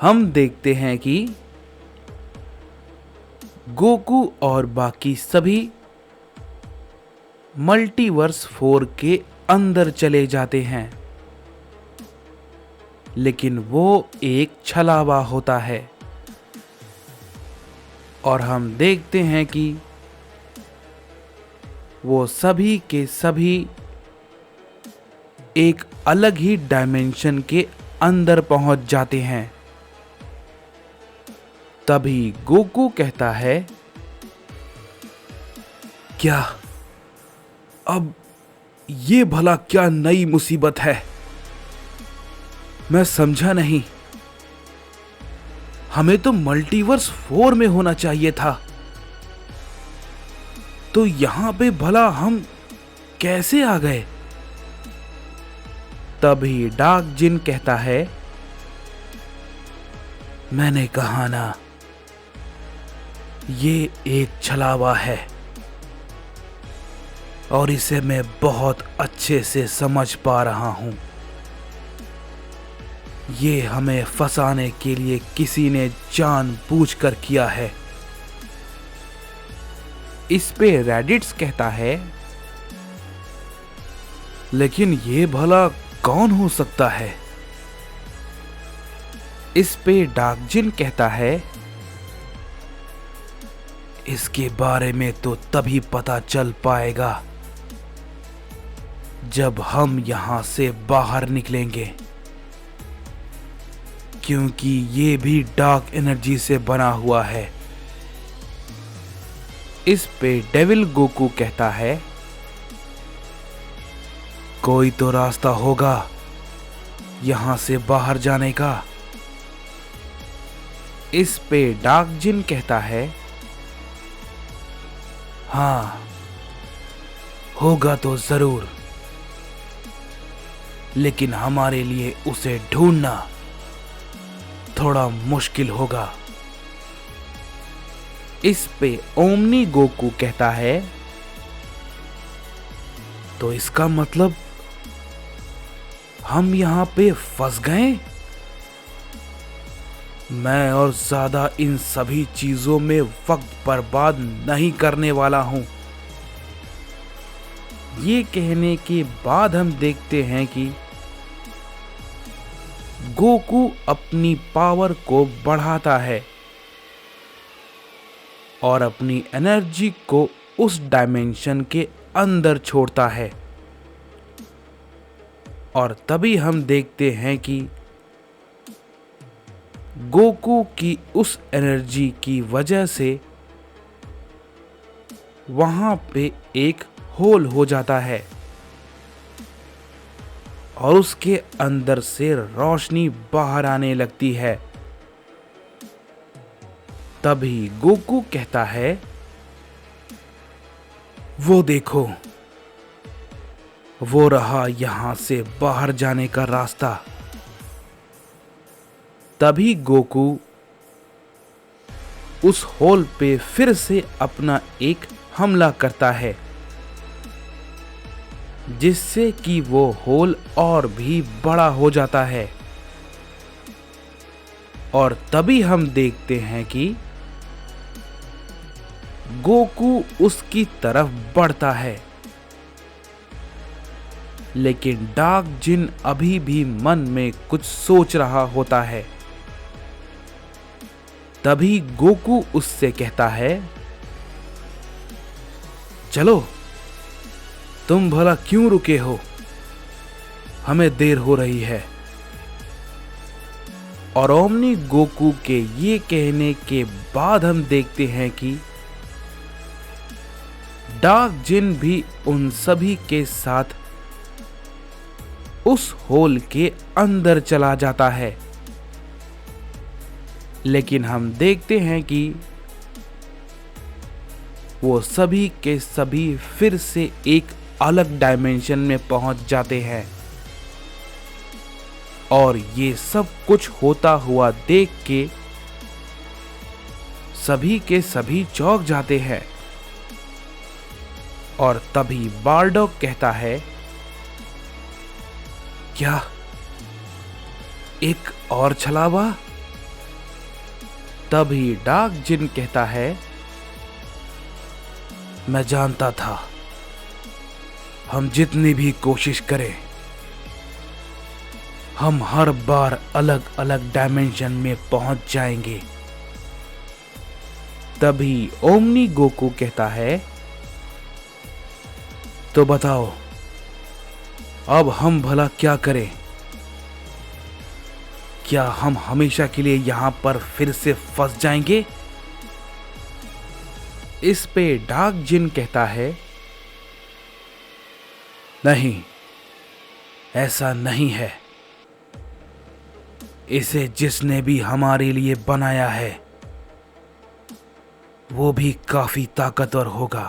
हम देखते हैं कि गोकू और बाकी सभी मल्टीवर्स 4 के अंदर चले जाते हैं, लेकिन वो एक छलावा होता है और हम देखते हैं कि वो सभी के सभी एक अलग ही डायमेंशन के अंदर पहुंच जाते हैं। तभी गोकू कहता है, क्या अब ये भला क्या नई मुसीबत है? मैं समझा नहीं। हमें तो मल्टीवर्स 4 में होना चाहिए था, तो यहां पे भला हम कैसे आ गए? तभी डार्क जिन कहता है, मैंने कहा ना, ये एक छलावा है और इसे मैं बहुत अच्छे से समझ पा रहा हूं। ये हमें फंसाने के लिए किसी ने जानबूझकर किया है। इस पे रेडिट्स कहता है, लेकिन ये भला कौन हो सकता है? इस पे डार्कजिन कहता है, इसके बारे में तो तभी पता चल पाएगा जब हम यहां से बाहर निकलेंगे, क्योंकि ये भी डार्क एनर्जी से बना हुआ है। इस पे डेविल गोकू कहता है, कोई तो रास्ता होगा यहां से बाहर जाने का। इस पे डार्कजिन कहता है, हाँ होगा तो जरूर, लेकिन हमारे लिए उसे ढूंढना थोड़ा मुश्किल होगा। इस पे ओमनी गोकू कहता है, तो इसका मतलब हम यहां पे फंस गए। मैं और ज्यादा इन सभी चीजों में वक्त बर्बाद नहीं करने वाला हूं। ये कहने के बाद हम देखते हैं कि गोकू अपनी पावर को बढ़ाता है और अपनी एनर्जी को उस डायमेंशन के अंदर छोड़ता है। और तभी हम देखते हैं कि गोकू की उस एनर्जी की वजह से वहां पे एक होल हो जाता है और उसके अंदर से रोशनी बाहर आने लगती है। तभी गोकू कहता है, वो देखो, वो रहा यहां से बाहर जाने का रास्ता। तभी गोकू उस होल पे फिर से अपना एक हमला करता है, जिससे कि वो होल और भी बड़ा हो जाता है। और तभी हम देखते हैं कि गोकू उसकी तरफ बढ़ता है, लेकिन डार्क जिन अभी भी मन में कुछ सोच रहा होता है। तभी गोकू उससे कहता है, चलो, तुम भला क्यों रुके हो? हमें देर हो रही है। और ओमनी गोकू के ये कहने के बाद हम देखते हैं कि डार्क जिन भी उन सभी के साथ उस होल के अंदर चला जाता है। लेकिन हम देखते हैं कि वो सभी के सभी फिर से एक अलग डायमेंशन में पहुंच जाते हैं। और ये सब कुछ होता हुआ देख के सभी के सभी चौंक जाते हैं। और तभी बारडॉग कहता है, क्या एक और छलावा? तभी डार्क जिन कहता है, मैं जानता था हम जितनी भी कोशिश करें हम हर बार अलग अलग डायमेंशन में पहुंच जाएंगे। तभी ओमनी गोकू कहता है, तो बताओ अब हम भला क्या करें? क्या हम हमेशा के लिए यहां पर फिर से फंस जाएंगे? इस पे डार्क जिन कहता है, नहीं, ऐसा नहीं है। इसे जिसने भी हमारे लिए बनाया है वो भी काफी ताकतवर होगा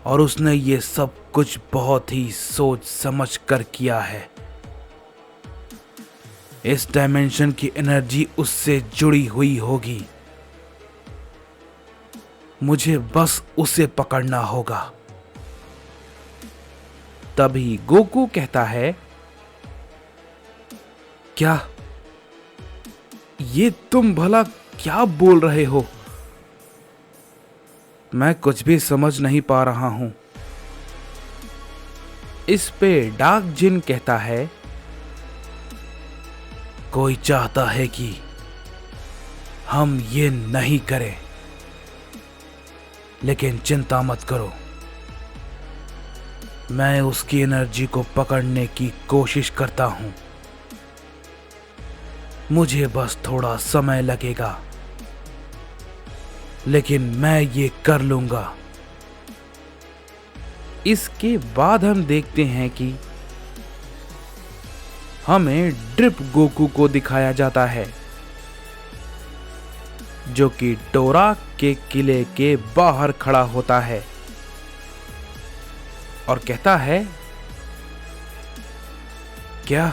और उसने ये सब कुछ बहुत ही सोच समझ कर किया है। इस डायमेंशन की एनर्जी उससे जुड़ी हुई होगी। मुझे बस उसे पकड़ना होगा। तभी गोकू कहता है, क्या ये तुम भला क्या बोल रहे हो? मैं कुछ भी समझ नहीं पा रहा हूं। इस पे डार्क जिन कहता है, कोई चाहता है कि हम ये नहीं करें, लेकिन चिंता मत करो, मैं उसकी एनर्जी को पकड़ने की कोशिश करता हूं। मुझे बस थोड़ा समय लगेगा, लेकिन मैं ये कर लूंगा। इसके बाद हम देखते हैं कि हमें ड्रिप गोकू को दिखाया जाता है, जो कि टोराक के किले के बाहर खड़ा होता है और कहता है, क्या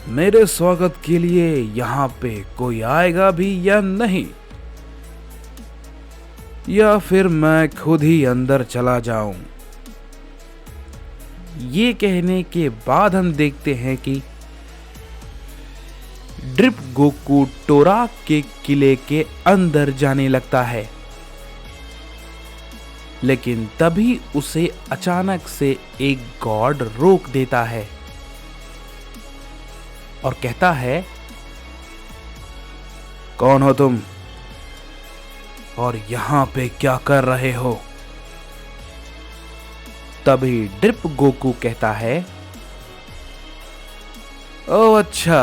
मेरे स्वागत के लिए यहां पे कोई आएगा भी या नहीं, या फिर मैं खुद ही अंदर चला जाऊं? ये कहने के बाद हम देखते हैं कि ड्रिप गोकू टोराक के किले के अंदर जाने लगता है, लेकिन तभी उसे अचानक से एक गॉड रोक देता है और कहता है, कौन हो तुम और यहां पे क्या कर रहे हो? तभी ड्रिप गोकू कहता है, ओह अच्छा,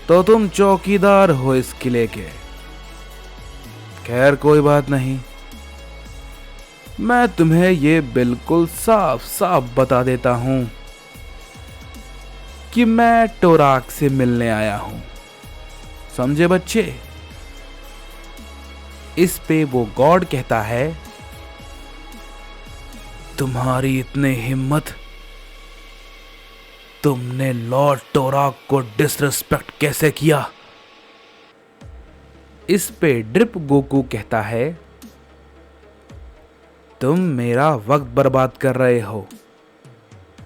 तो तुम चौकीदार हो इस किले के। खैर कोई बात नहीं, मैं तुम्हें ये बिल्कुल साफ साफ बता देता हूं कि मैं टोराक से मिलने आया हूं, समझे बच्चे? इस पे वो गॉड कहता है, तुम्हारी इतनी हिम्मत, तुमने लॉर्ड टोराक को डिसरिस्पेक्ट कैसे किया? इस पे ड्रिप गोकू कहता है, तुम मेरा वक्त बर्बाद कर रहे हो,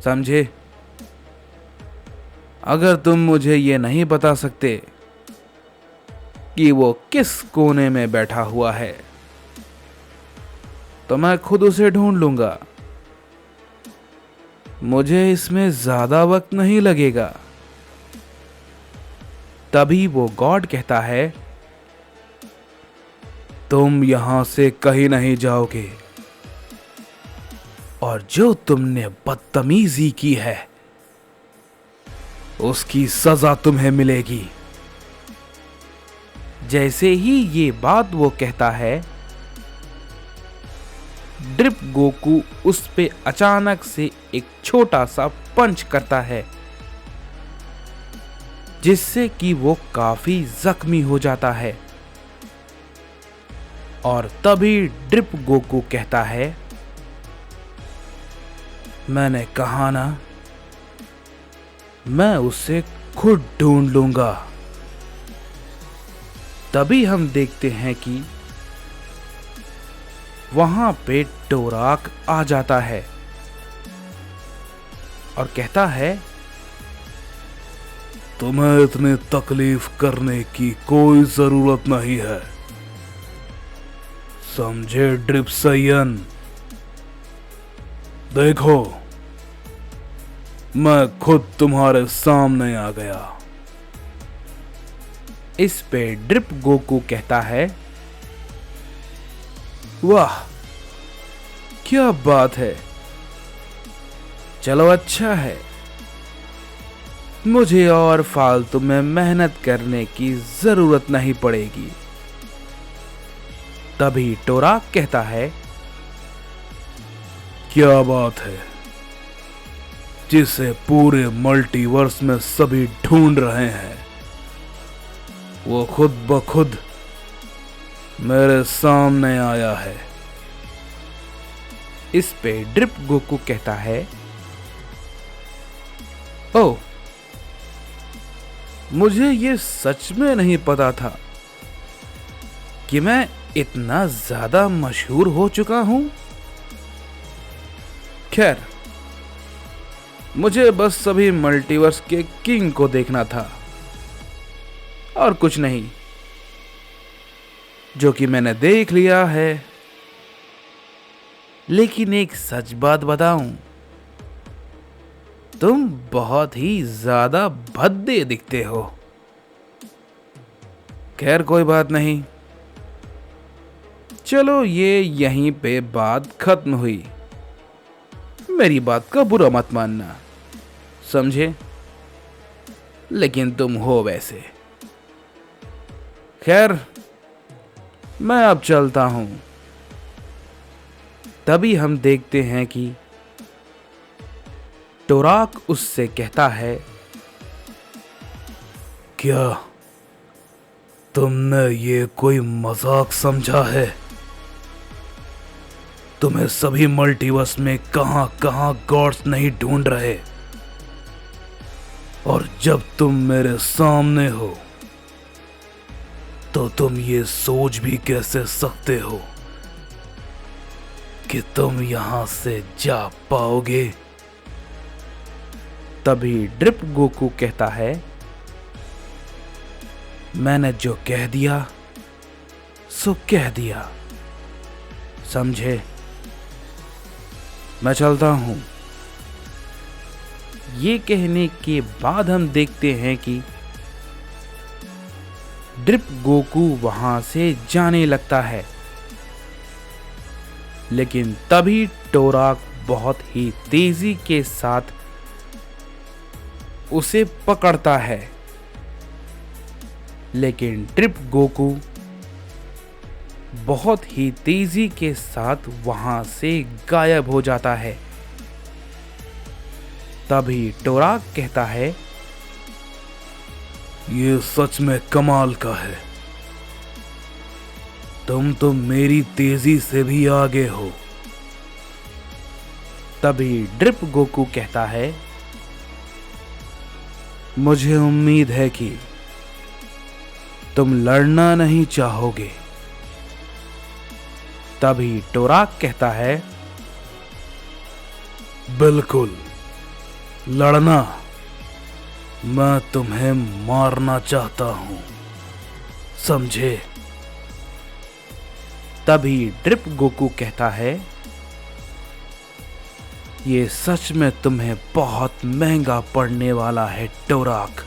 समझे? अगर तुम मुझे ये नहीं बता सकते कि वो किस कोने में बैठा हुआ है, तो मैं खुद उसे ढूंढ लूंगा। मुझे इसमें ज्यादा वक्त नहीं लगेगा। तभी वो गॉड कहता है, तुम यहां से कहीं नहीं जाओगे और जो तुमने बदतमीजी की है उसकी सजा तुम्हें मिलेगी। जैसे ही ये बात वो कहता है, ड्रिप गोकू उस पे अचानक से एक छोटा सा पंच करता है, जिससे कि वो काफी जख्मी हो जाता है। और तभी ड्रिप गोकू कहता है, मैंने कहा ना, मैं उसे खुद ढूंढ लूंगा। तभी हम देखते हैं कि वहां पे टोराक आ जाता है और कहता है, तुम्हें इतनी तकलीफ करने की कोई जरूरत नहीं है, समझे ड्रिप्सयन? देखो, मैं खुद तुम्हारे सामने आ गया। इस पे ड्रिप गोकू कहता है, वाह, क्या बात है। चलो अच्छा है, मुझे और फालतू में मेहनत करने की जरूरत नहीं पड़ेगी। तभी टोराक कहता है, क्या बात है, जिसे पूरे मल्टीवर्स में सभी ढूंढ रहे हैं, वो खुद ब खुद मेरे सामने आया है। इस पे ड्रिप गोकू कहता है, ओह, मुझे ये सच में नहीं पता था कि मैं इतना ज्यादा मशहूर हो चुका हूं। खैर, मुझे बस सभी मल्टीवर्स के किंग को देखना था और कुछ नहीं, जो कि मैंने देख लिया है। लेकिन एक सच बात बताऊं, तुम बहुत ही ज्यादा भद्दे दिखते हो। खैर कोई बात नहीं, चलो ये यहीं पे बात खत्म हुई। मेरी बात का बुरा मत मानना, समझे? लेकिन तुम हो वैसे। खैर, मैं अब चलता हूं। तभी हम देखते हैं कि टोराक उससे कहता है, क्या तुमने ये कोई मजाक समझा है? तुम्हें सभी मल्टीवर्स में कहां कहां गॉड्स नहीं ढूंढ रहे, और जब तुम मेरे सामने हो तो तुम ये सोच भी कैसे सकते हो कि तुम यहां से जा पाओगे? तभी ड्रिप गोकू कहता है, मैंने जो कह दिया सो कह दिया, समझे? मैं चलता हूं। ये कहने के बाद हम देखते हैं कि ड्रिप गोकू वहां से जाने लगता है। लेकिन तभी टोराक बहुत ही तेजी के साथ उसे पकड़ता है। लेकिन ड्रिप गोकू बहुत ही तेजी के साथ वहां से गायब हो जाता है। तभी टोराक कहता है, ये सच में कमाल का है, तुम तो मेरी तेजी से भी आगे हो। तभी ड्रिप गोकू कहता है, मुझे उम्मीद है कि तुम लड़ना नहीं चाहोगे। तभी टोराक कहता है, बिल्कुल, लड़ना। मैं तुम्हें मारना चाहता हूं, समझे? तभी ड्रिप गोकू कहता है, ये सच में तुम्हें बहुत महंगा पड़ने वाला है टोराक।